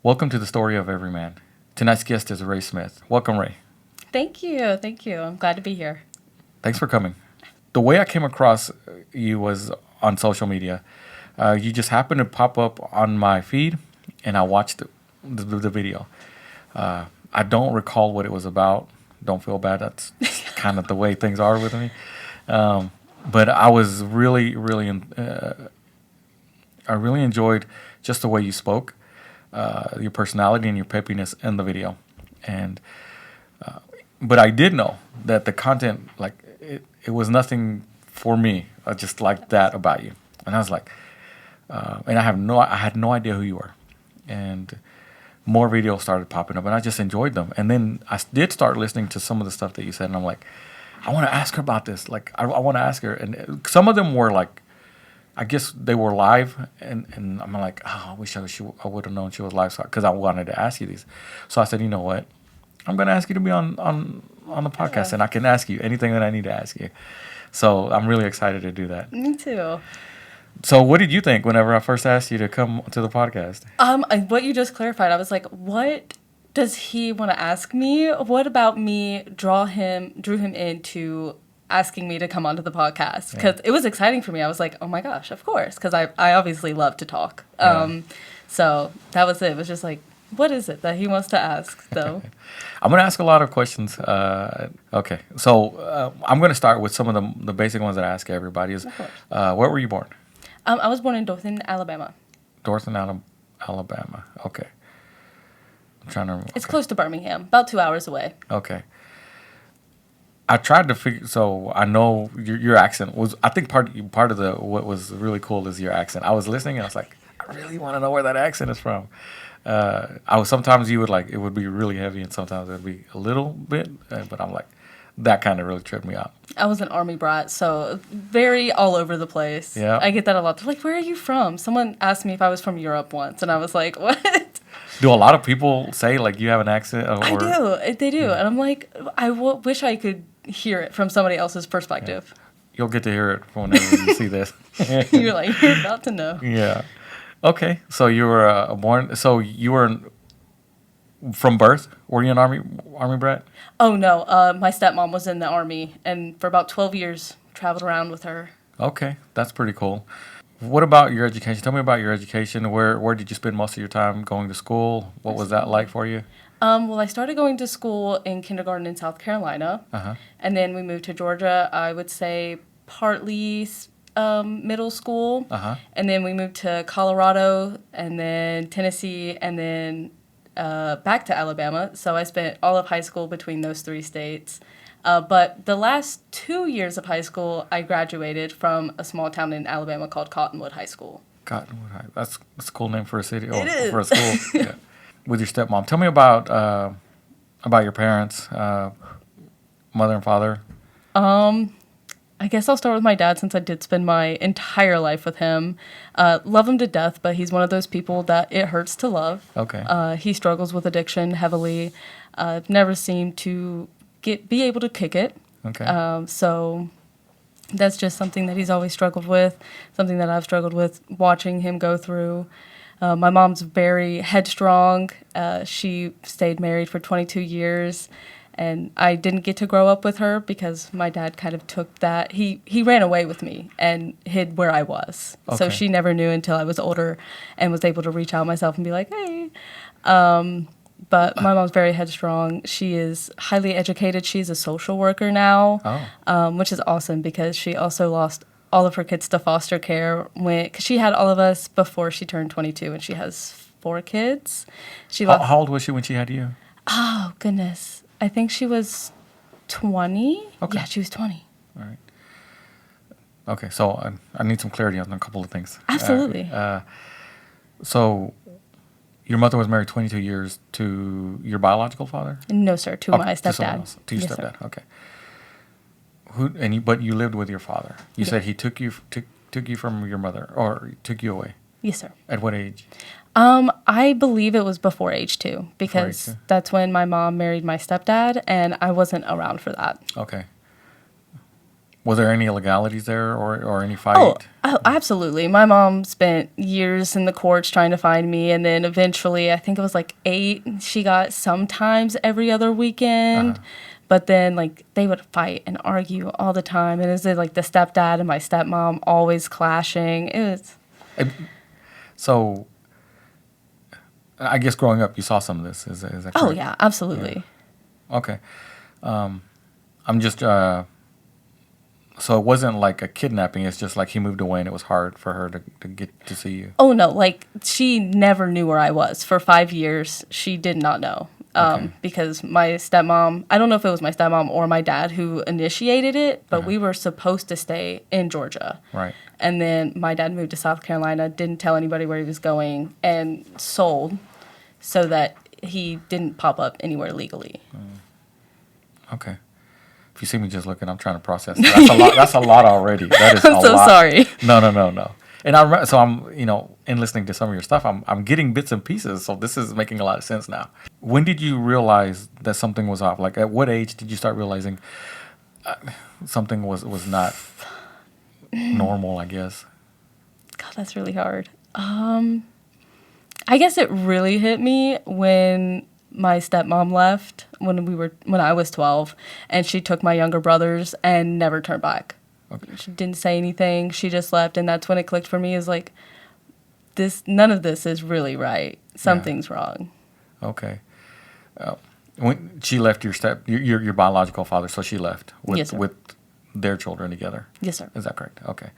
Welcome to the story of Everyman. Tonight's guest is Rae Smith. Welcome, Rae. Thank you. Thank you. I'm glad to be here. Thanks for coming. The way I came across you was on social media. You just happened to pop up on my feed, and I watched the video. I don't recall what it was about. Don't feel bad. That's kind of the way things are with me. But I was I really enjoyed just the way you spoke, your personality and your peppiness in the video. And but I did know that the content, like it was nothing for me. I just liked that about you, and I was like, and I had no idea who you were, and more videos started popping up, and I just enjoyed them. And then I did start listening to some of the stuff that you said, and I'm like, I want to ask her about this. Like, I want to ask her, and some of them were like, I guess they were live, and I'm like, oh, I wish I would have known she was live, because I wanted to ask you these. So I said, you know what? I'm going to ask you to be on the podcast, and I can ask you anything that I need to ask you. So I'm really excited to do that. Me too. So what did you think whenever I first asked you to come to the podcast? What you just clarified, I was like, what does he want to ask me? What about me drew him into asking me to come onto the podcast? Because it was exciting for me. I was like, oh my gosh, of course. Because I obviously love to talk. So that was it. It was just like, what is it that he wants to ask, though? I'm going to ask a lot of questions. Okay. So I'm going to start with some of the basic ones that I ask everybody is, where were you born? I was born in Dothan, Alabama. Dothan, Alabama. Okay. I'm trying to... It's close to Birmingham, about 2 hours away. Okay. I tried to figure... So I know your accent was... I think part of what was really cool is your accent. I was listening and I was like, I really want to know where that accent is from. Sometimes you would like... It would be really heavy and sometimes it would be a little bit. But I'm like... That kind of really tripped me out. I was an Army brat, so very all over the place. Yeah. I get that a lot. They're like, where are you from? Someone asked me if I was from Europe once, and I was like, what? Do a lot of people say, like, you have an accent? I do. They do. Yeah. And I'm like, wish I could hear it from somebody else's perspective. Yeah. You'll get to hear it whenever you see this. You're like, you're about to know. Yeah. Okay. So you were born... So you were... From birth? Were you an Army brat? Oh, no. My stepmom was in the Army, and for about 12 years, traveled around with her. Okay. That's pretty cool. What about your education? Tell me about your education. Where did you spend most of your time going to school? What was that like for you? Well, I started going to school in kindergarten in South Carolina, and then we moved to Georgia, I would say partly middle school, and then we moved to Colorado, and then Tennessee, and then... back to Alabama, so I spent all of high school between those three states. But the last 2 years of high school, I graduated from a small town in Alabama called Cottonwood High School. Cottonwood High. That's a cool name for a city. It is. For a school. Yeah. With your stepmom. Tell me about your parents, mother and father. I guess I'll start with my dad since I did spend my entire life with him. Love him to death, but he's one of those people that it hurts to love. Okay. He struggles with addiction heavily. Never seemed to be able to kick it. Okay. So that's just something that he's always struggled with, something that I've struggled with watching him go through. My mom's very headstrong. She stayed married for 22 years. And I didn't get to grow up with her because my dad kind of took that. He ran away with me and hid where I was. Okay. So she never knew until I was older and was able to reach out myself and be like, hey. But my mom's very headstrong. She is highly educated. She's a social worker now, which is awesome because she also lost all of her kids to foster care. Cause she had all of us before she turned 22 and she has 4 kids. How old was she when she had you? Oh, goodness. I think she was 20. Okay. Yeah, she was 20. All right. Okay, so I need some clarity on a couple of things. Absolutely. So your mother was married 22 years to your biological father? No, sir, to my stepdad. To your stepdad, sir. Okay. But you lived with your father. You said he took you from your mother, or took you away? Yes, sir. At what age? I believe it was before age 2 because that's when my mom married my stepdad, and I wasn't around for that. Okay. Was there any illegalities there or any fight? Oh, absolutely. My mom spent years in the courts trying to find me, and then eventually, I think it was like 8, she got sometimes every other weekend. But then, like, they would fight and argue all the time. And it was like the stepdad and my stepmom always clashing. It was... So, I guess growing up, you saw some of this. Is that correct? Oh, yeah, absolutely. Yeah. Okay. I'm just... so it wasn't like a kidnapping. It's just like he moved away and it was hard for her to get to see you. Oh, no. Like, she never knew where I was. For 5 years, she did not know. Because my stepmom, I don't know if it was my stepmom or my dad who initiated it, but we were supposed to stay in Georgia. Right. And then my dad moved to South Carolina, didn't tell anybody where he was going, and sold so that he didn't pop up anywhere legally. Okay. If you see me just looking, I'm trying to process. That's a lot. That's a lot already. That is I'm a so lot. sorry. No. And I'm in listening to some of your stuff, I'm getting bits and pieces. So this is making a lot of sense now. When did you realize that something was off? Like, at what age did you start realizing something was not normal? I guess. God, that's really hard. I guess it really hit me when my stepmom left when I was 12, and she took my younger brothers and never turned back. Okay. She didn't say anything. She just left, and that's when it clicked for me. Is like, none of this is really right. Something's wrong. Okay. When she left your biological father, so she left with their children together. Yes, sir. Is that correct? Okay.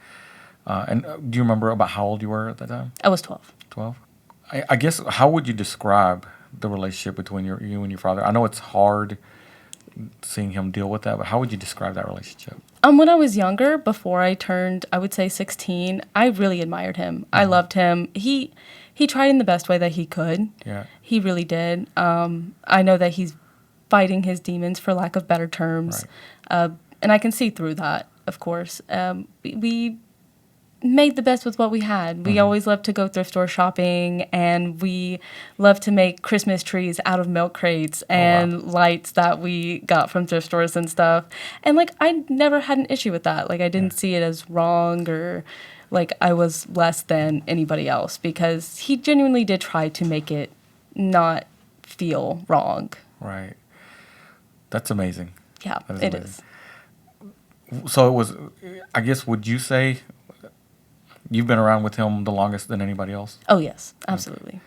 And do you remember about how old you were at that time? I was 12. 12. I guess, how would you describe the relationship between you and your father? I know it's hard seeing him deal with that, but how would you describe that relationship? When I was younger, before I turned, I would say 16, I really admired him. Mm-hmm. I loved him. He tried in the best way that he could. Yeah. He really did. I know that he's fighting his demons, for lack of better terms. Right. And I can see through that, of course. We made the best with what we had. We always loved to go thrift store shopping, and we loved to make Christmas trees out of milk crates and lights that we got from thrift stores and stuff. And, like, I never had an issue with that. Like, I didn't see it as wrong or like I was less than anybody else, because he genuinely did try to make it not feel wrong. Right. That's amazing. Yeah, it is. So it was, I guess, would you say you've been around with him the longest than anybody else? Oh, yes, absolutely. Okay.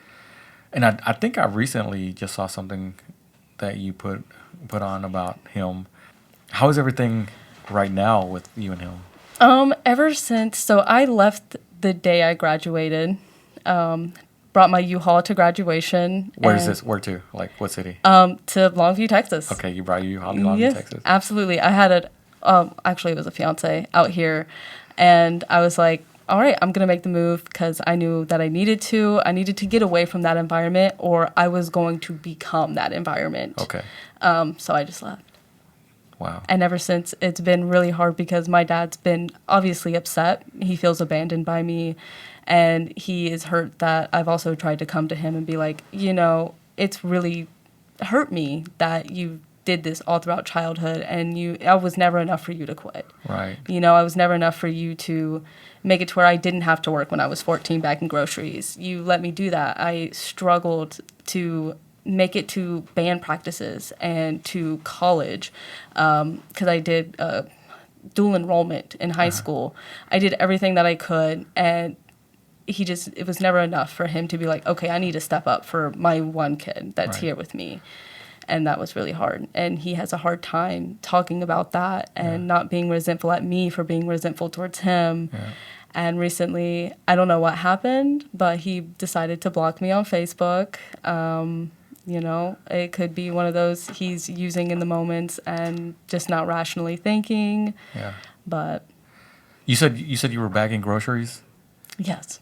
And I think I recently just saw something that you put on about him. How is everything right now with you and him? Ever since, so I left the day I graduated, brought my U-Haul to graduation. Where is this? Where to? Like, what city? To Longview, Texas. Okay, you brought your U-Haul to Longview, yes, Texas? Absolutely. I had actually it was a fiance out here, and I was like, all right, I'm going to make the move, because I knew that I needed to. I needed to get away from that environment, or I was going to become that environment. Okay. So I just left. Wow. And ever since, it's been really hard, because my dad's been obviously upset. He feels abandoned by me, and he is hurt that I've also tried to come to him and be like, it's really hurt me that you did this all throughout childhood, and I was never enough for you to quit. Right. I was never enough for you to make it to where I didn't have to work when I was 14 bagging groceries. You let me do that. I struggled to make it to band practices and to college, because I did dual enrollment in high school. I did everything that I could, and it was never enough for him to be like, okay, I need to step up for my one kid that's here with me. And that was really hard. And he has a hard time talking about that and not being resentful at me for being resentful towards him. Yeah. And recently, I don't know what happened, but he decided to block me on Facebook. It could be one of those he's using in the moments and just not rationally thinking. Yeah. But you said you were bagging groceries? Yes.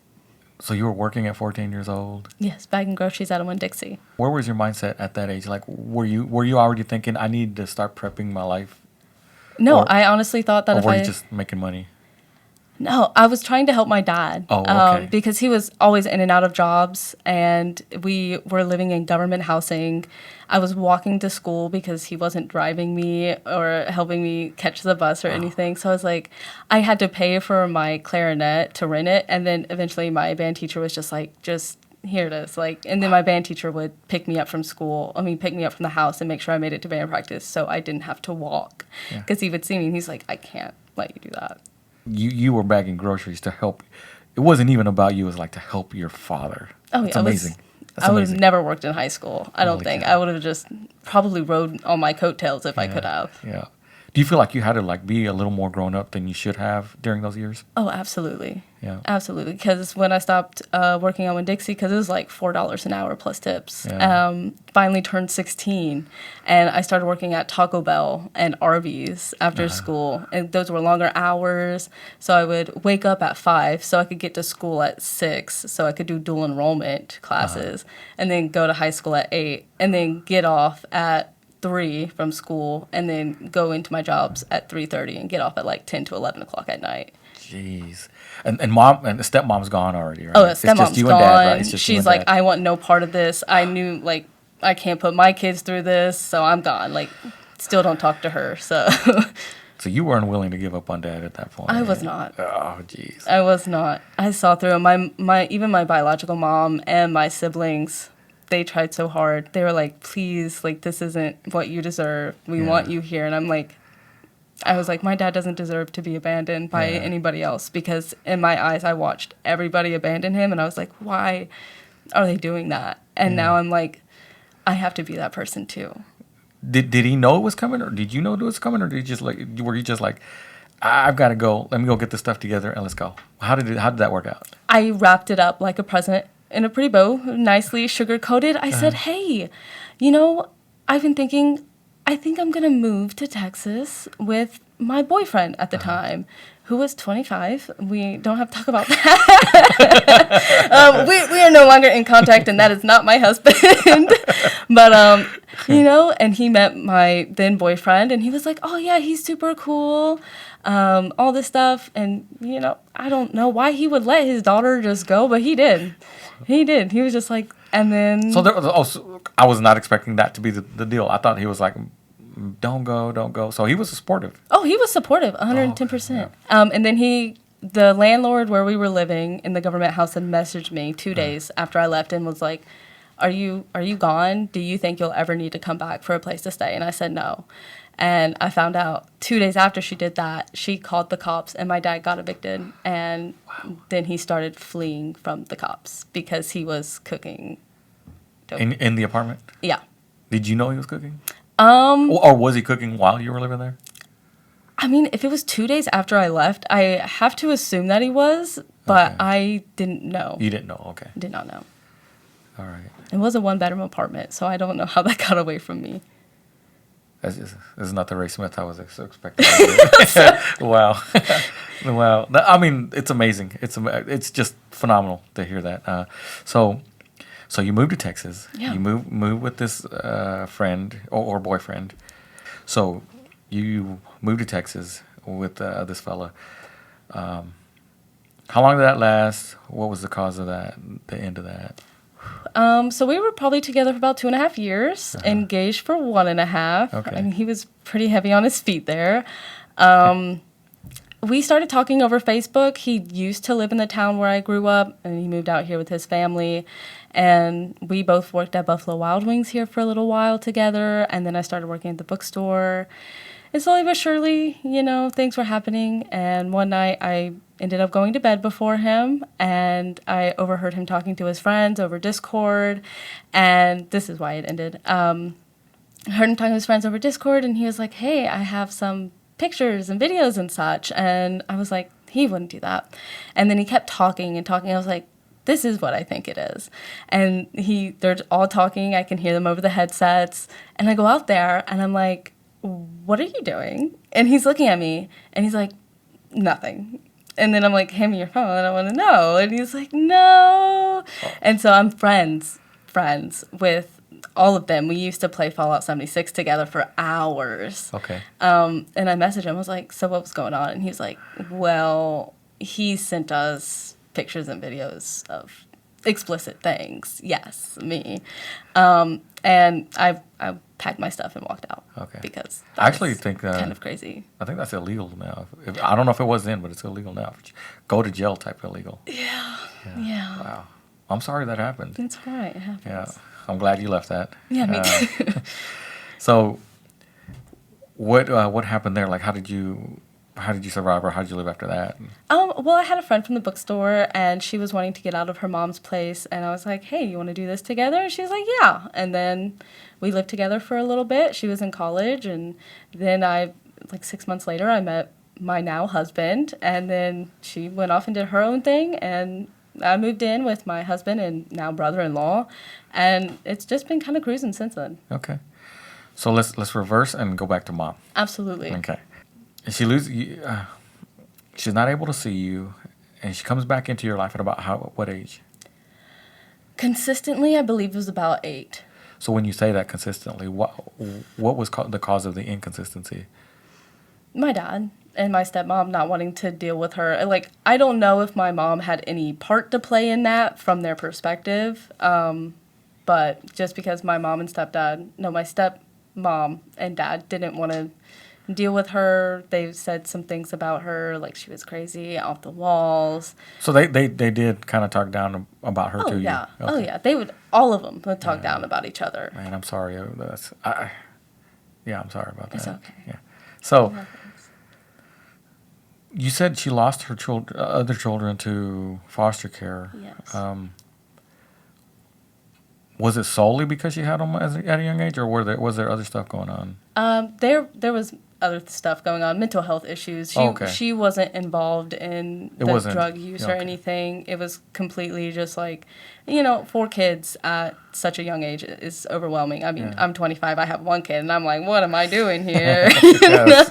So you were working at 14 years old? Yes, bagging groceries out of Winn-Dixie. Where was your mindset at that age? Like, were you already thinking, I need to start prepping my life? No, I honestly thought that or were you just making money? No, I was trying to help my dad. Oh, okay. Because he was always in and out of jobs, and we were living in government housing. I was walking to school because he wasn't driving me or helping me catch the bus or anything. So I was like, I had to pay for my clarinet to rent it, and then eventually my band teacher was just like, just here it is. Like, and then my band teacher would pick me up from school. I mean, pick me up from the house and make sure I made it to band practice, so I didn't have to walk. Because he would see me and he's like, I can't let you do that. You were bagging groceries to help. It wasn't even about you. It was like to help your father. Oh, That's yeah, amazing. I would have never worked in high school. I don't Holy think. cow. I would have just probably rode on my coattails if I could have. Yeah. Do you feel like you had to like be a little more grown up than you should have during those years? Oh, absolutely. Yeah. Absolutely. Because when I stopped working on Winn-Dixie, because it was like $4 an hour plus tips, Yeah. finally turned 16. And I started working at Taco Bell and Arby's after school. And those were longer hours. So I would wake up at 5 so I could get to school at 6 so I could do dual enrollment classes. And then go to high school at 8. And then get off at 3 from school, and then go into my jobs at 3:30 and get off at like 10 to 11 o'clock at night. Jeez. And mom and stepmom's gone already, right? Oh, It's stepmom's just you gone. and dad, right? It's just you She's and like, dad. I want no part of this. I knew, like, I can't put my kids through this, so I'm gone. Like, still don't talk to her. So So you weren't willing to give up on dad at that point. I was not. Oh, jeez. I was not. I saw through it. My even my biological mom and my siblings, they tried so hard. They were like, please, like, this isn't what you deserve. We want you here. And I was like, my dad doesn't deserve to be abandoned by anybody else, because in my eyes, I watched everybody abandon him, and I was like, why are they doing that? And now I'm like, I have to be that person too. Did he know it was coming, or did you know it was coming, or were you just like, I've got to go. Let me go get this stuff together and let's go. How did that work out? I wrapped it up like a present in a pretty bow, nicely sugar-coated. I said, hey, I've been thinking, I think I'm going to move to Texas with my boyfriend at the time, who was 25. We don't have to talk about that. We are no longer in contact, and that is not my husband. But, and he met my then boyfriend, and he was like, oh, yeah, he's super cool, all this stuff. And, I don't know why he would let his daughter just go, but he did. He did. He was just like, and then... So I was not expecting that to be the deal. I thought he was like, don't go. So he was supportive. Oh, he was supportive, 110%. And then the landlord where we were living in the government house had messaged me 2 days after I left and was like, are you gone? Do you think you'll ever need to come back for a place to stay? And I said no. And I found out 2 days after she did that, she called the cops, and my dad got evicted. And then he started fleeing from the cops because he was cooking dope. In the apartment? Yeah. Did you know he was cooking? Or was he cooking while you were living there? I mean, if it was 2 days after I left, I have to assume that he was, but Okay. I didn't know. You didn't know, okay. Did not know. All right. It was a one-bedroom apartment, so I don't know how that got away from me. This is not the Rae Smith I was expecting. Wow. Wow. I mean, it's amazing. It's just phenomenal to hear that. So you moved to Texas. Yeah. You moved with this friend or boyfriend. So you moved to Texas with this fella. How long did that last? What was the cause of that? The end of that? So we were probably together for about 2.5 years, engaged for 1.5. Okay. I mean, he was pretty heavy on his feet there. We started talking over Facebook. He used to live in the town where I grew up, and he moved out here with his family. And we both worked at Buffalo Wild Wings here for a little while together, and then I started working at the bookstore. And slowly but surely, things were happening. And one night I ended up going to bed before him, and I overheard him talking to his friends over Discord. And this is why it ended. I heard him talking to his friends over Discord, and he was like, hey, I have some pictures and videos and such. And I was like, he wouldn't do that. And then he kept talking and talking. I was like, this is what I think it is. And they're all talking. I can hear them over the headsets. And I go out there, and I'm like, what are you doing? And he's looking at me, and he's like, nothing. And then I'm like, hand me your phone, I want to know. And he's like, no. And so I'm friends with all of them. We used to play Fallout 76 together for hours. Okay. And I messaged him. I was like, so what was going on? And he's like, well, he sent us pictures and videos of explicit things. Yes, me. And I packed my stuff and walked out. Okay. Because I actually think kind of crazy. I think that's illegal now. I don't know if it was then, but it's illegal now. Go to jail type illegal. Yeah. Wow. I'm sorry that happened. It's all right. It happens. Yeah. I'm glad you left that. Yeah, me too. So, what happened there? Like, how did you survive, or how did you live after that? Well, I had a friend from the bookstore, and she was wanting to get out of her mom's place, and I was like, hey, you want to do this together? And she was like, yeah. And then we lived together for a little bit. She was in college, and then like 6 months later, I met my now husband, and then she went off and did her own thing, and I moved in with my husband and now brother-in-law, and it's just been kind of cruising since then. Okay. So let's reverse and go back to mom. Absolutely. Okay. And she loses you. She's not able to see you, and she comes back into your life at about what age? Consistently, I believe it was about 8. So when you say that consistently, what was the cause of the inconsistency? My dad and my stepmom not wanting to deal with her. Like, I don't know if my mom had any part to play in that from their perspective, but just because my mom and my stepmom and dad didn't want to deal with her, they said some things about her, like she was crazy, off the walls. So they did kind of talk down about her to Yeah. you? Okay. Oh, yeah. All of them would talk down about each other. Man, I'm sorry. Yeah, I'm sorry about that. It's okay. Yeah. So you said she lost her other children to foster care. Yes. Was it solely because she had them at a young age, or was there other stuff going on? There was other stuff going on, mental health issues. She wasn't involved in the drug use or anything. It was completely just like, 4 kids at such a young age is overwhelming. I mean, I'm 25, I have 1 kid, and I'm like, what am I doing here? Yes.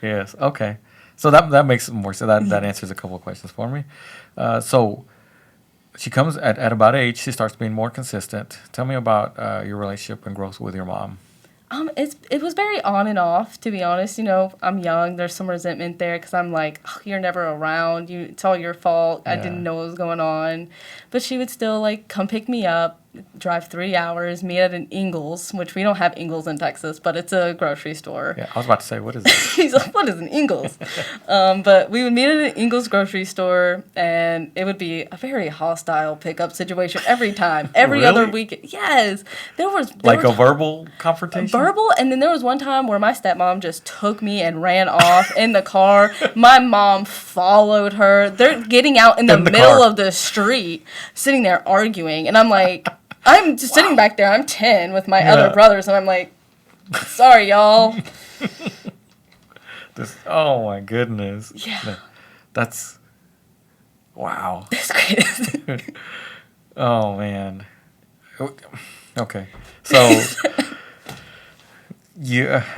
Yes. Okay. So that makes more sense. That answers a couple of questions for me. So she comes at about age. She starts being more consistent. Tell me about your relationship and growth with your mom. It was very on and off, to be honest. I'm young. There's some resentment there because I'm like, oh, you're never around. It's all your fault. I didn't know what was going on. But she would still, like, come pick me up, drive 3 hours, meet at an Ingles, which we don't have Ingles in Texas, but it's a grocery store. Yeah, I was about to say, what is that? He's like, what is an Ingles? But we would meet at an Ingles grocery store, and it would be a very hostile pickup situation every time. Every other weekend. Yes. There was a verbal confrontation? Verbal, and then there was one time where my stepmom just took me and ran off in the car. My mom followed her. They're getting out in the middle of the street, sitting there arguing, and I'm like, I'm just sitting back there. I'm 10 with my other brothers, and I'm like, sorry, y'all. Oh, my goodness. Yeah. That's, wow. It's crazy. Oh, man. Okay. So,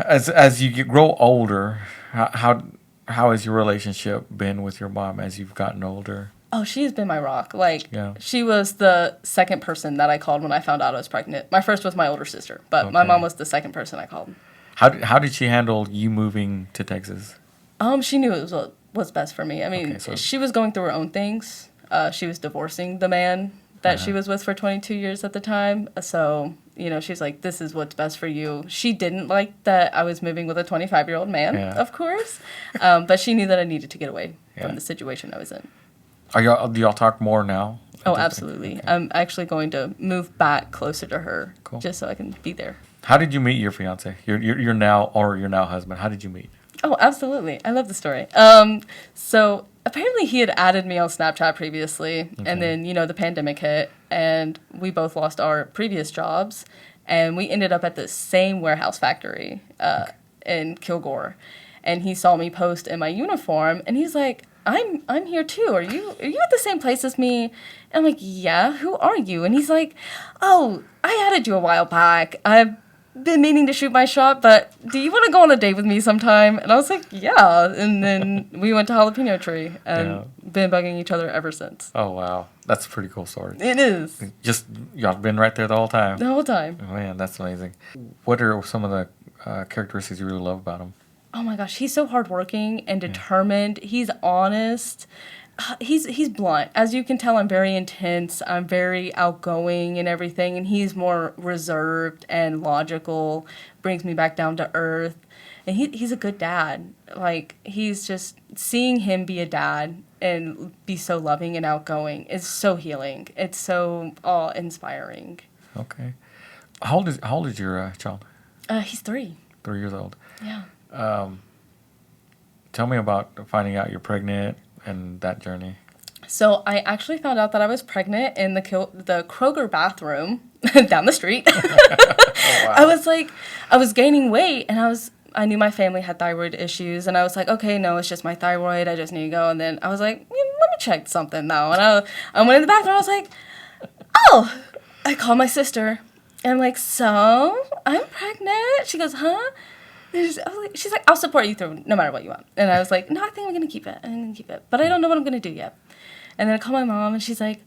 as you grow older, how has your relationship been with your mom as you've gotten older? Oh, she's been my rock. She was the second person that I called when I found out I was pregnant. My first was my older sister, but my mom was the second person I called. How did she handle you moving to Texas? She knew it was what was best for me. I mean, she was going through her own things. She was divorcing the man that she was with for 22 years at the time. So, she's like, this is what's best for you. She didn't like that I was moving with a 25-year-old man, of course. But she knew that I needed to get away from the situation I was in. Do y'all talk more now? Oh, absolutely. Okay. I'm actually going to move back closer to her, just so I can be there. How did you meet your fiance? Your now husband. How did you meet? Oh, absolutely. I love the story. So apparently he had added me on Snapchat previously, and then, the pandemic hit, and we both lost our previous jobs, and we ended up at the same warehouse factory in Kilgore. And he saw me post in my uniform, and he's like, I'm here too. Are you at the same place as me? And I'm like, yeah, who are you? And he's like, oh, I added you a while back. I've been meaning to shoot my shot, but do you want to go on a date with me sometime? And I was like, yeah. And then we went to Jalapeno Tree and been bugging each other ever since. Oh, wow. That's a pretty cool story. It is. Just, y'all been right there the whole time. The whole time. Oh, man, that's amazing. What are some of the characteristics you really love about him? Oh my gosh, he's so hardworking and Yeah. determined. He's honest. He's blunt. As you can tell, I'm very intense. I'm very outgoing and everything, and he's more reserved and logical. Brings me back down to earth, and he's a good dad. Like, he's just seeing him be a dad and be so loving and outgoing is so healing. It's so awe-inspiring. Okay. How old is your child? He's 3. 3 years old. Yeah. Tell me about finding out you're pregnant and that journey. So I actually found out that I was pregnant in the Kroger bathroom down the street. Oh, wow. I was gaining weight, and I knew my family had thyroid issues, and I was like, okay, no, it's just my thyroid. I just need to go. And then I was like, let me check something though. And I went in the bathroom. I was like, oh, I called my sister, and I'm like, so I'm pregnant. She goes, huh? She's like, I'll support you through no matter what you want. And I was like, no, I think I'm going to keep it. I'm going to keep it. But I don't know what I'm going to do yet. And then I call my mom, and she's like,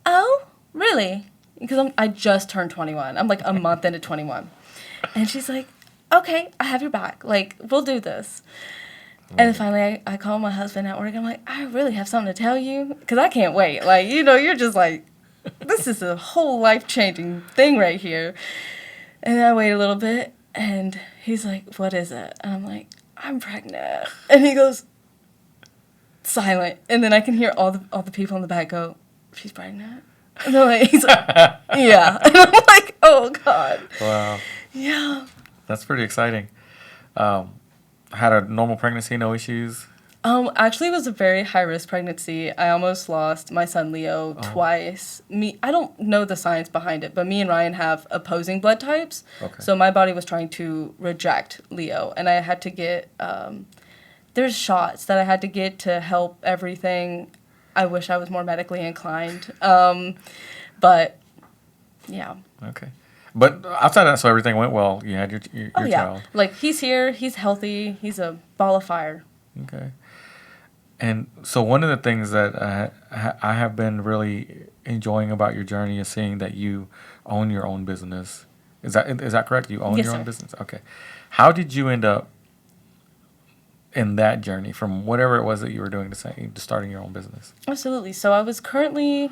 oh, really? Because I just turned 21. I'm like a month into 21. And she's like, okay, I have your back. Like, we'll do this. And then finally I call my husband at work. I'm like, I really have something to tell you. Because I can't wait. Like, you're just like, this is a whole life-changing thing right here. And then I wait a little bit. And he's like, what is it? And I'm like, I'm pregnant. And he goes, silent. And then I can hear all the people in the back go, she's pregnant? And they're like, he's like, yeah. And I'm like, oh, God. Wow. Yeah. That's pretty exciting. Had a normal pregnancy, no issues? Actually, it was a very high-risk pregnancy. I almost lost my son Leo twice. I don't know the science behind it, but me and Ryan have opposing blood types. Okay. So my body was trying to reject Leo, and I had to get, there's shots that I had to get to help everything. I wish I was more medically inclined. But, yeah. Okay. But outside of that, so everything went well. You had your Oh, yeah. child. Like, he's here. He's healthy. He's a ball of fire. Okay. And so one of the things that I have been really enjoying about your journey is seeing that you own your own business. Is that correct? You own Yes, your own sir. business? Okay. How did you end up in that journey from whatever it was that you were doing to starting your own business? Absolutely. So I was currently,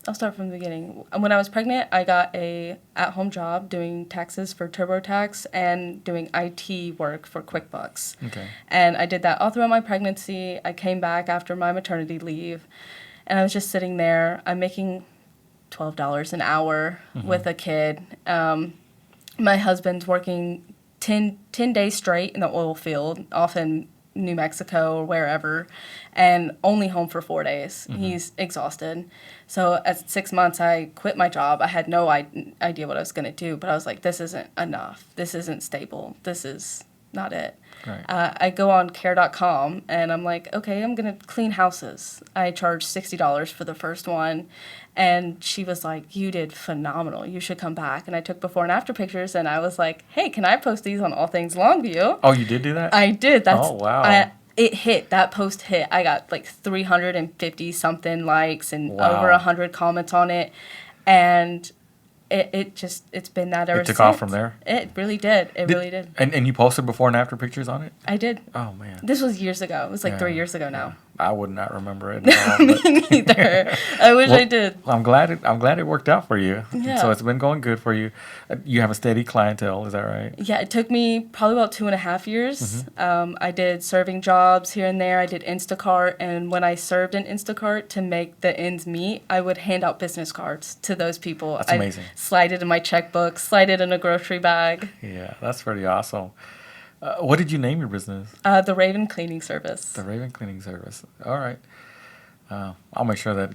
I'll start from the beginning. When I was pregnant, I got a at-home job doing taxes for TurboTax and doing IT work for QuickBooks. Okay. And I did that all throughout my pregnancy. I came back after my maternity leave, and I was just sitting there. I'm making $12 an hour with a kid. My husband's working 10 days straight in the oil field, off in New Mexico or wherever, and only home for 4 days. He's exhausted. So at 6 months, I quit my job. I had no idea what I was going to do, but I was like, this isn't enough. This isn't stable. This is not it. Right. I go on care.com, and I'm like, okay, I'm going to clean houses. I charged $60 for the first one, and she was like, you did phenomenal. You should come back. And I took before and after pictures, and I was like, hey, can I post these on All Things Longview? Oh, you did do that? I did. Oh, wow. It hit. That post hit. I got like 350 something likes and Wow. over 100 comments on it, and it's been that ever since. It took off from there? It really did. It really did. And you posted before and after pictures on it? I did. Oh, man. This was years ago. It was like Yeah, 3 years ago now. I would not remember it at all. Me neither. I wish I did. I'm glad it worked out for you. Yeah. So it's been going good for you. You have a steady clientele, is that right? Yeah, it took me probably about 2.5 years. I did serving jobs here and there. I did Instacart, and when I served in Instacart to make the ends meet, I would hand out business cards to those people. That's amazing. I'd slide it in my checkbook, slide it in a grocery bag. Yeah, that's pretty awesome. What did you name your business? The Raven Cleaning Service. The Raven Cleaning Service. All right. I'll make sure that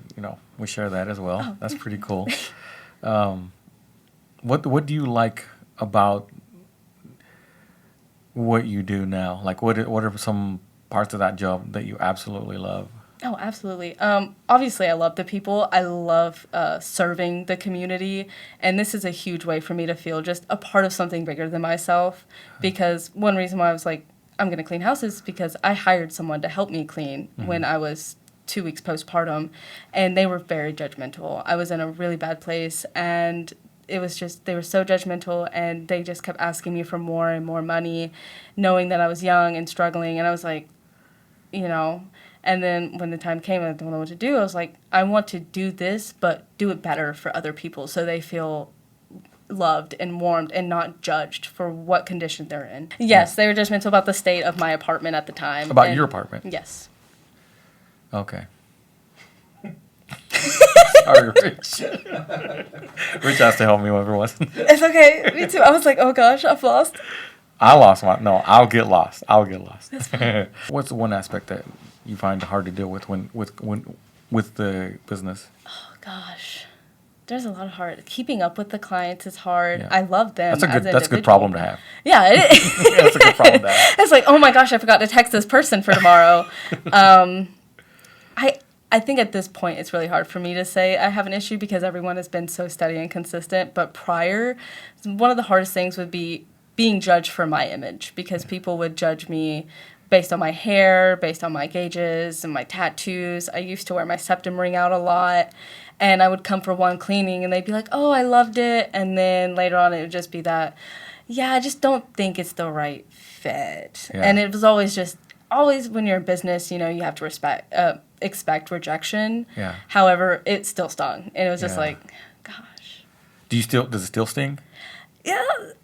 we share that as well. Oh, That's pretty cool. What do you like about what you do now? Like, what are some parts of that job that you absolutely love? Oh, absolutely. Obviously, I love the people. I love serving the community. And this is a huge way for me to feel just a part of something bigger than myself. Because one reason why I was like, I'm going to clean houses is because I hired someone to help me clean when I was 2 weeks postpartum. And they were very judgmental. I was in a really bad place. And it was just, they were so judgmental, and they just kept asking me for more and more money, knowing that I was young and struggling. And I was like, you know, and then when the time came, I don't know what to do. I was like, I want to do this, but do it better for other people so they feel loved and warmed and not judged for what condition they're in. Yes, they were judgmental about the state of my apartment at the time. About your apartment? Yes. Okay. Sorry, Rich. Rich has to help me whenever it was. It's okay. Me too. I was like, oh gosh, I've lost. I'll get lost. What's one aspect that you find hard to deal with with the business? Oh gosh. There's a lot of hard. Keeping up with the clients is hard. Yeah. I love them. That's a good problem to have. Yeah, it is. Yeah, that's a good problem to have. It's like, oh my gosh, I forgot to text this person for tomorrow. I think at this point it's really hard for me to say I have an issue because everyone has been so steady and consistent. But prior, one of the hardest things would be being judged for my image, because people would judge me based on my hair, based on my gauges and my tattoos. I used to wear my septum ring out a lot, and I would come for one cleaning and they'd be like, oh, I loved it. And then later on it would just be that, yeah, I just don't think it's the right fit. Yeah. And it was always when you're in business, you know, you have to expect rejection. Yeah. However, it still stung. And it was just Yeah. like, gosh. Does it still sting? Yeah,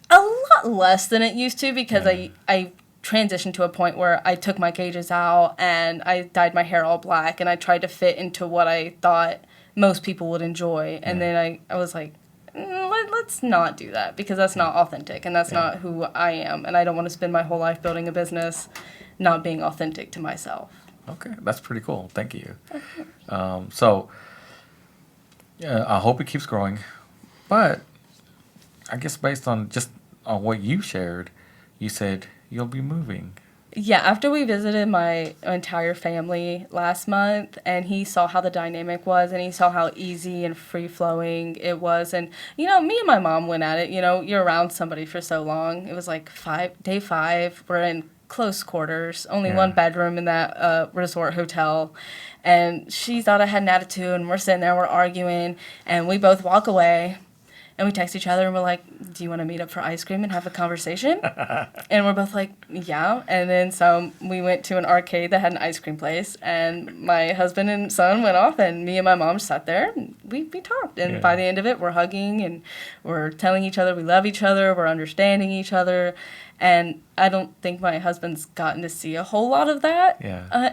a lot less than it used to, because Yeah. I transitioned to a point where I took my gauges out and I dyed my hair all black, and I tried to fit into what I thought most people would enjoy. And then I was like, let's not do that, because that's not authentic, and that's not who I am. And I don't want to spend my whole life building a business not being authentic to myself. Okay, that's pretty cool. Thank you. So, yeah, I hope it keeps growing. But I guess based on what you shared, you said you'll be moving. Yeah, after we visited my entire family last month, and he saw how the dynamic was, and he saw how easy and free-flowing it was. And, you know, me and my mom went at it. You know, you're around somebody for so long. It was like day 5. We're in close quarters, only one bedroom in that resort hotel. And she thought I had an attitude, and we're sitting there, we're arguing, and we both walk away. And we text each other and we're like, do you want to meet up for ice cream and have a conversation? And we're both like, yeah. And then so we went to an arcade that had an ice cream place. And my husband and son went off, and me and my mom sat there and we talked. And by the end of it, we're hugging and we're telling each other we love each other. We're understanding each other. And I don't think my husband's gotten to see a whole lot of that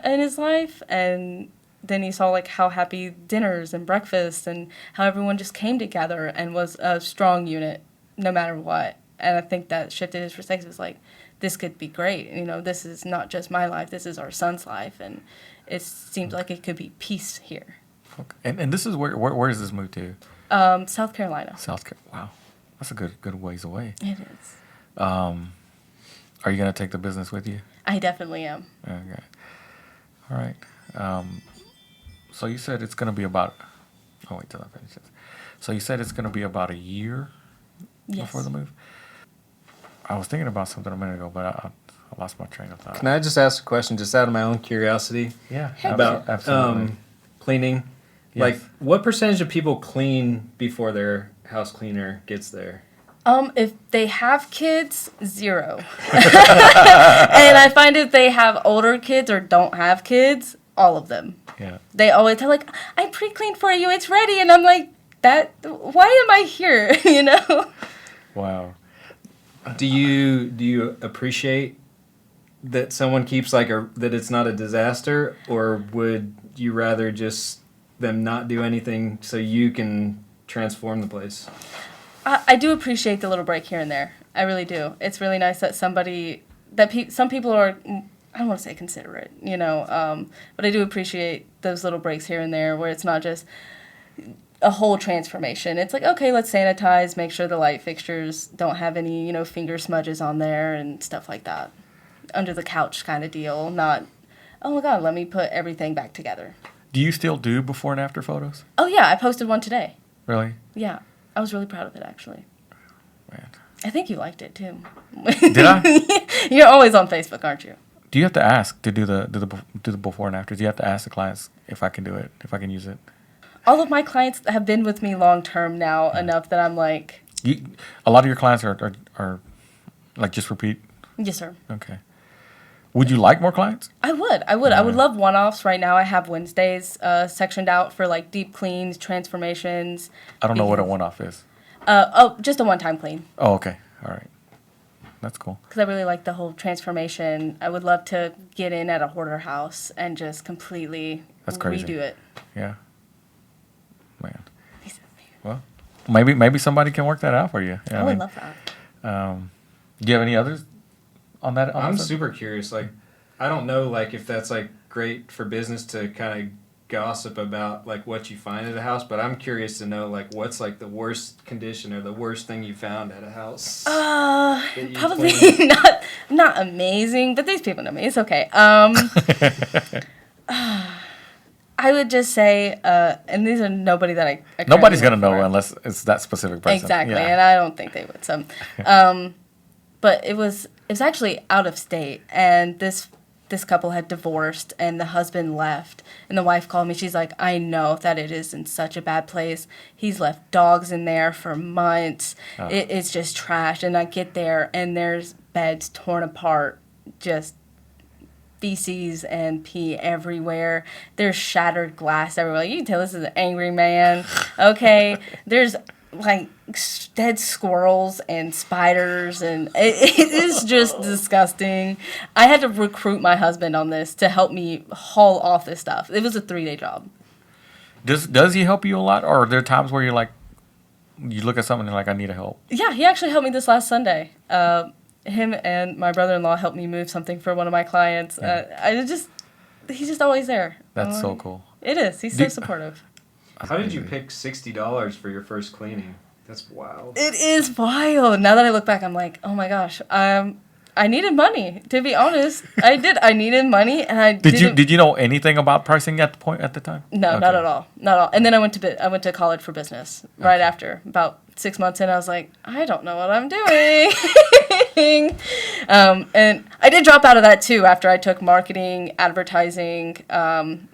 in his life. And then he saw like how happy dinners and breakfasts and how everyone just came together and was a strong unit no matter what. And I think that shifted his perspective. It was like, this could be great. You know, this is not just my life. This is our son's life. And it seems like it could be peace here. Okay. And this is where is this move to? South Carolina. South Carolina. Wow. That's a good ways away. It is. Are you going to take the business with you? I definitely am. Okay. All right. So you said it's going to be about... Oh, wait till I finish this. So you said it's going to be about a year before the move? I was thinking about something a minute ago, but I lost my train of thought. Can I just ask a question, just out of my own curiosity? Yeah. About absolutely. cleaning? Yes. Like, what percentage of people clean before their house cleaner gets there? If they have kids, 0. And I find if they have older kids or don't have kids, all of them. Yeah. They always tell like, I pre-cleaned for you, it's ready. And I'm like, why am I here? You know? Wow. Do you appreciate that someone keeps that it's not a disaster, or would you rather just them not do anything so you can transform the place? I do appreciate the little break here and there. I really do. It's really nice that some people are, I don't want to say considerate, you know, but I do appreciate those little breaks here and there where it's not just a whole transformation. It's like, okay, let's sanitize, make sure the light fixtures don't have any, you know, finger smudges on there and stuff like that. Under the couch kind of deal, not, oh my God, let me put everything back together. Do you still do before and after photos? Oh yeah, I posted one today. Really? Yeah, I was really proud of it actually. Man. I think you liked it too. Did I? You're always on Facebook, aren't you? Do you have to ask to do the before and after? Do you have to ask the clients if I can do it, if I can use it? All of my clients have been with me long term now enough that I'm like, A lot of your clients are like just repeat. yes, sir. Okay. Would you like more clients? I would. I would love one-offs. Right now I have Wednesdays sectioned out for like deep cleans, transformations. I don't know what a one-off is. Just a one-time clean. Oh, okay. All right. That's cool. Because I really like the whole transformation. I would love to get in at a hoarder house and just completely That's crazy. redo it. Yeah. Man. Well, maybe somebody can work that out for you. I would love that. Do you have any others on that? I'm super curious. Like, I don't know, like, if that's like great for business to kind of gossip about like what you find at a house, but I'm curious to know like what's like the worst condition or the worst thing you found at a house. Probably not amazing, but these people know me. It's okay. I would just say, and these are nobody that I Nobody's gonna currently know work for. unless it's that specific person. Exactly, Yeah. and I don't think they would. So, but it was actually out of state, and this couple had divorced, and the husband left, and the wife called me. She's like, I know that it is in such a bad place. He's left dogs in there for months. Oh. It's just trash. And I get there, and there's beds torn apart, just feces and pee everywhere. There's shattered glass everywhere. You can tell this is an angry man. Okay, there's like dead squirrels and spiders, and it is just disgusting. I had to recruit my husband on this to help me haul off this stuff. It was a 3-day job. Does he help you a lot, or are there times where you're like, you look at something and you're like, I need help? Yeah, he actually helped me this last Sunday. Him and my brother-in-law helped me move something for one of my clients. He's just always there. That's so cool. It is. He's so supportive. How did you pick $60 for your first cleaning? That's wild. It is wild. Now that I look back, I'm like, oh my gosh. I needed money. To be honest, I did. I needed money, and I Did you know anything about pricing at the time? No, Okay. not at all. Not at all. And then I went to college for business right after. About 6 months in, I was like, I don't know what I'm doing. And I did drop out of that too after I took marketing, advertising,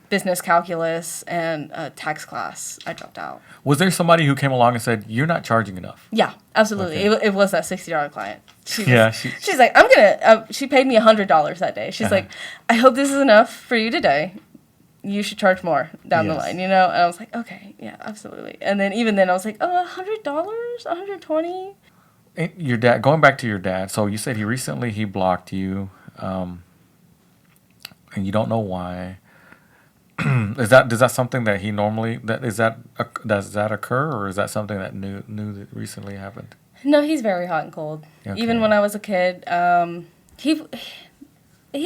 business calculus, and tax class. I dropped out. Was there somebody who came along and said, you're not charging enough? Yeah, absolutely. Okay. It was that $60 client. She's like, she paid me $100 that day. She's like, I hope this is enough for you today. You should charge more down the line, And I was like, okay, yeah, absolutely. And then even then I was like, $100, $120. Your dad, going back to your dad, so you said he blocked you, and you don't know why. Does that something that he normally does that occur, or is that something that new that recently happened? No, he's very hot and cold. Okay. Even when I was a kid, he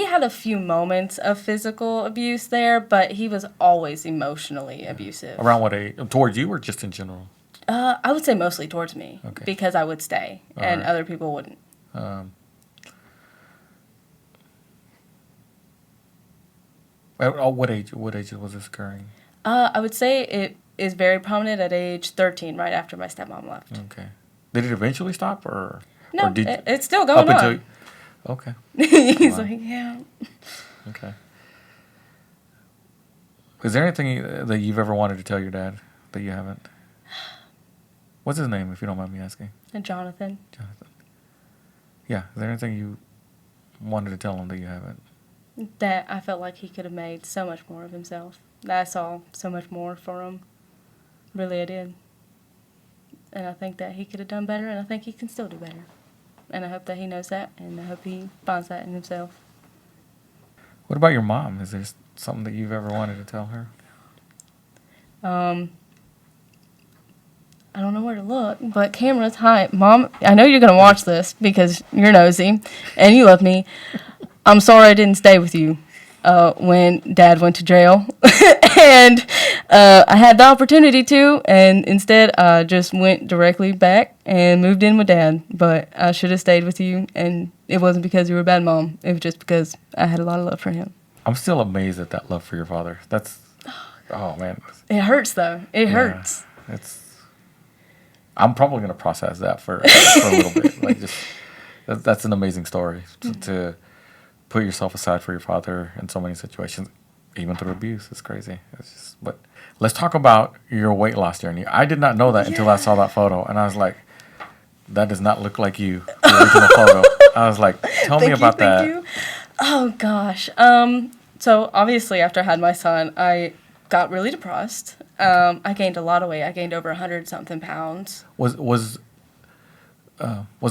had a few moments of physical abuse there, but he was always emotionally abusive. Around what age? Towards you, or just in general? I would say mostly towards me, Okay. because I would stay, and other people wouldn't. At what age was this occurring? I would say it is very prominent at age 13, right after my stepmom left. Okay. Did it eventually stop, or No, or it's still going on. Okay. He's Wow. like, yeah. Okay. Is there anything that you've ever wanted to tell your dad that you haven't? What's his name, if you don't mind me asking? Jonathan. Jonathan. Yeah. Is there anything you wanted to tell him that you haven't? That I felt like he could have made so much more of himself. That I saw so much more for him. Really, I did. And I think that he could have done better, and I think he can still do better. And I hope that he knows that, and I hope he finds that in himself. What about your mom? Is there something that you've ever wanted to tell her? I don't know where to look, but cameras, hi, Mom, I know you're going to watch this because you're nosy and you love me. I'm sorry I didn't stay with you when Dad went to jail. And I had the opportunity to, and instead I just went directly back and moved in with Dad. But I should have stayed with you, and it wasn't because you were a bad mom. It was just because I had a lot of love for him. I'm still amazed at that love for your father. That's, oh man. It hurts, though. It hurts. I'm probably going to process that for a little bit. Like, just that's an amazing story to put yourself aside for your father in so many situations. even through abuse. It's crazy. It's just, but let's talk about your weight loss journey. I did not know that until I saw that photo, and I was like, that does not look like you. The original photo. I was like, tell me about that. Thank you. Oh gosh. So obviously after I had my son, I got really depressed. I gained a lot of weight. I gained over 100 something pounds. Was it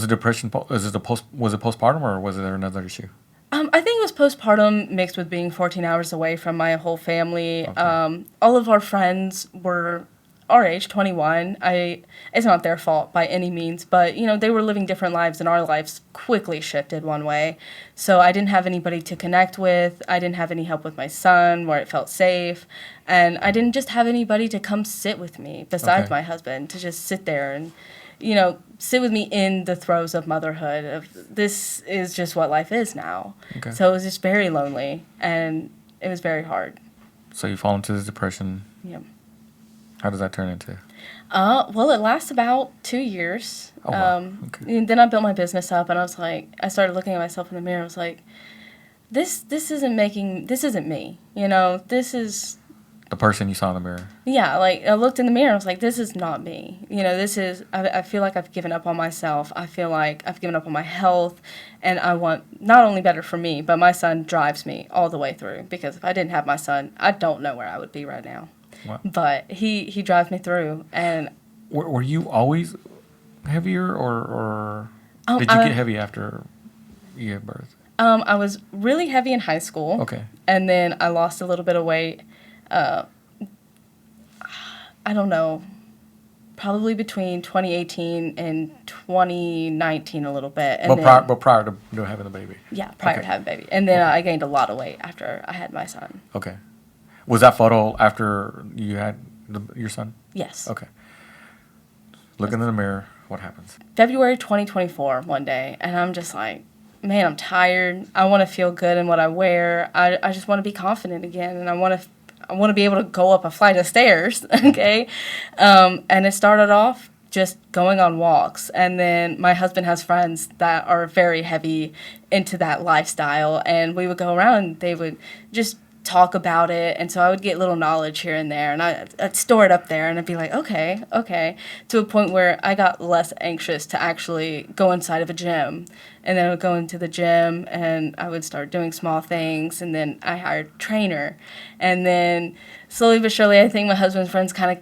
depression? Was it postpartum, or was there another issue? I think it was postpartum mixed with being 14 hours away from my whole family. Okay. All of our friends were our age, 21. It's not their fault by any means, but they were living different lives, and our lives quickly shifted one way. So I didn't have anybody to connect with. I didn't have any help with my son where it felt safe, and I didn't just have anybody to come sit with me besides my husband, to just sit there and sit with me in the throes of motherhood. Of this is just what life is now. Okay. So it was just very lonely, and it was very hard. So you fall into this depression. Yeah. How does that turn into? Well, it lasts about 2 years. Oh, wow. Okay. And then I built my business up, and I was like, I started looking at myself in the mirror. I was like, this isn't me. This is The person you saw in the mirror. Yeah, like I looked in the mirror and I was like, this is not me. I feel like I've given up on myself. I feel like I've given up on my health, and I want not only better for me, but my son drives me all the way through, because if I didn't have my son, I don't know where I would be right now. Wow. But he drives me through. And Were you always heavier, or did you get heavy after you gave birth? I was really heavy in high school. Okay. And then I lost a little bit of weight. I don't know, probably between 2018 and 2019 a little bit. And But prior to having the baby? Yeah, prior to having a baby. And then I gained a lot of weight after I had my son. Okay. Was that photo after you had your son? Yes. Okay. Looking in the mirror, what happens? February 2024, one day, and I'm just like, man, I'm tired. I want to feel good in what I wear. I just want to be confident again, and I want to be able to go up a flight of stairs, okay? And it started off just going on walks. And then my husband has friends that are very heavy into that lifestyle, and we would go around and they would just talk about it. And so I would get little knowledge here and there, and I'd store it up there, and I'd be like, okay, to a point where I got less anxious to actually go inside of a gym. And then I would go into the gym, and I would start doing small things, and then I hired a trainer. And then slowly but surely, I think my husband's friends kind of,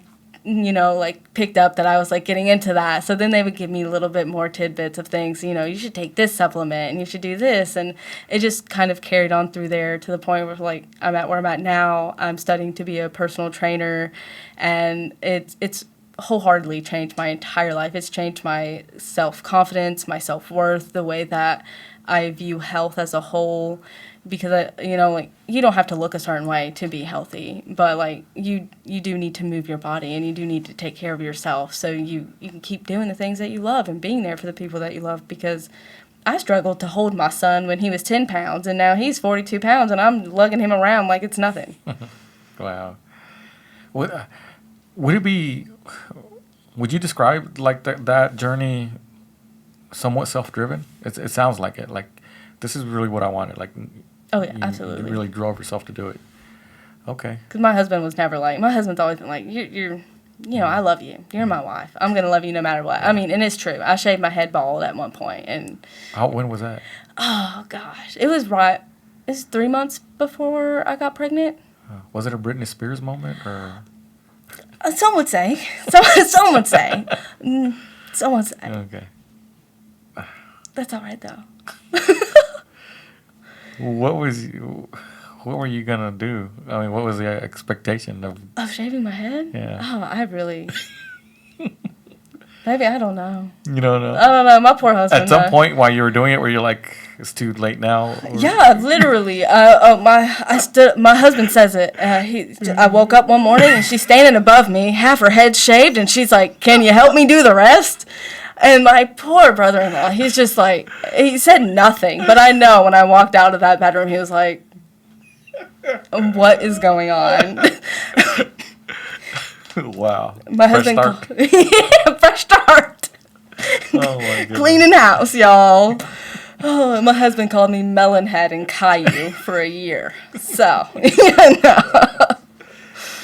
picked up that I was, getting into that. So then they would give me a little bit more tidbits of things, you should take this supplement, and you should do this. And it just kind of carried on through there to the point where, I'm at where I'm at now. I'm studying to be a personal trainer, and it's wholehearately changed my entire life. It's changed my self-confidence, my self-worth, the way that I view health as a whole, because you don't have to look a certain way to be healthy, but you do need to move your body, and you do need to take care of yourself, so you can keep doing the things that you love and being there for the people that you love. Because I struggled to hold my son when he was 10 pounds, and now he's 42 pounds, and I'm lugging him around like it's nothing. Wow. Would you describe that journey somewhat self-driven? It sounds like it. This is really what I wanted. Oh yeah, absolutely. You really drove yourself to do it. Okay. Because my husband was never my husband's always been like, you're I love you. You're my wife. I'm gonna love you no matter what. I mean, and it's true. I shaved my head bald at one point, and. When was that? Oh gosh, it was 3 months before I got pregnant. Was it a Britney Spears moment, or? Some would say. Some would say. Someone say. Okay. That's all right though. What were you gonna do? I mean, what was the expectation of shaving my head? Yeah. Oh, I really. Maybe I don't know. You don't know. I don't know. My poor husband. At some point while you were doing it, were you like, it's too late now? Or? Yeah, literally. My husband says it. I woke up one morning and she's standing above me, half her head shaved, and she's like, "Can you help me do the rest?" And my poor brother-in-law, he's just like, he said nothing, but I know when I walked out of that bedroom, he was like, "What is going on?" Wow. My Fresh husband, start. fresh start. Oh my goodness. Cleaning house, y'all. Oh, my husband called me Melonhead and Caillou for a year. So, no.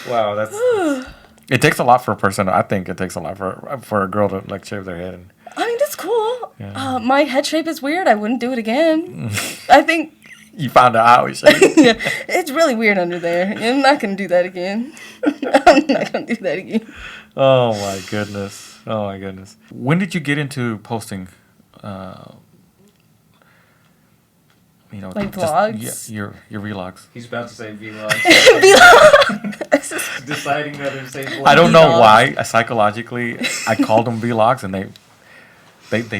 Wow, that's. It takes a lot for a person. I think it takes a lot for a girl to like shave their head. And I mean, that's cool. Yeah. My head shape is weird. I wouldn't do it again. I think. You found out how it shaved. Yeah, it's really weird under there. I'm not going to do that again. I'm not going to do that again. Oh my goodness. Oh my goodness. When did you get into posting? Like vlogs? Yeah, your vlogs. He's about to say vlogs. Vlogs. Deciding whether to say vlogs. I don't know Vlogs. why. Psychologically, I called them vlogs, and they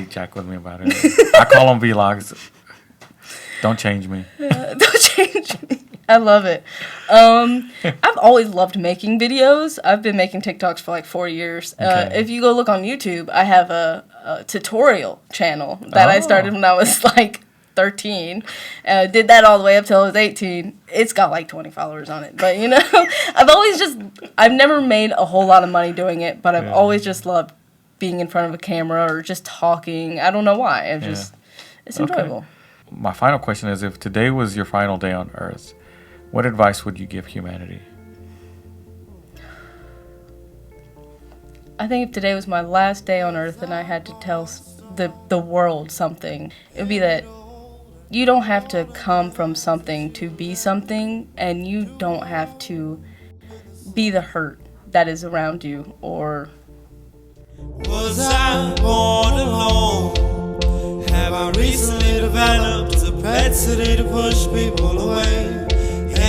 jack with me about it. I call them vlogs. Don't change me. Don't change me. I love it. I've always loved making videos. I've been making TikToks for like 4 years. Okay. If you go look on YouTube, I have a tutorial channel that I Oh. started when I was like 13. Did that all the way up till I was 18. It's got like 20 followers on it. But, I've never made a whole lot of money doing it, but I've Yeah. always just loved being in front of a camera or just talking. I don't know why. It's Okay. enjoyable. My final question is: if today was your final day on Earth, what advice would you give humanity? I think if today was my last day on Earth and I had to tell the world something, it would be that you don't have to come from something to be something, and you don't have to be the hurt that is around you. Or was I born alone? Have I recently developed a propensity to push people away?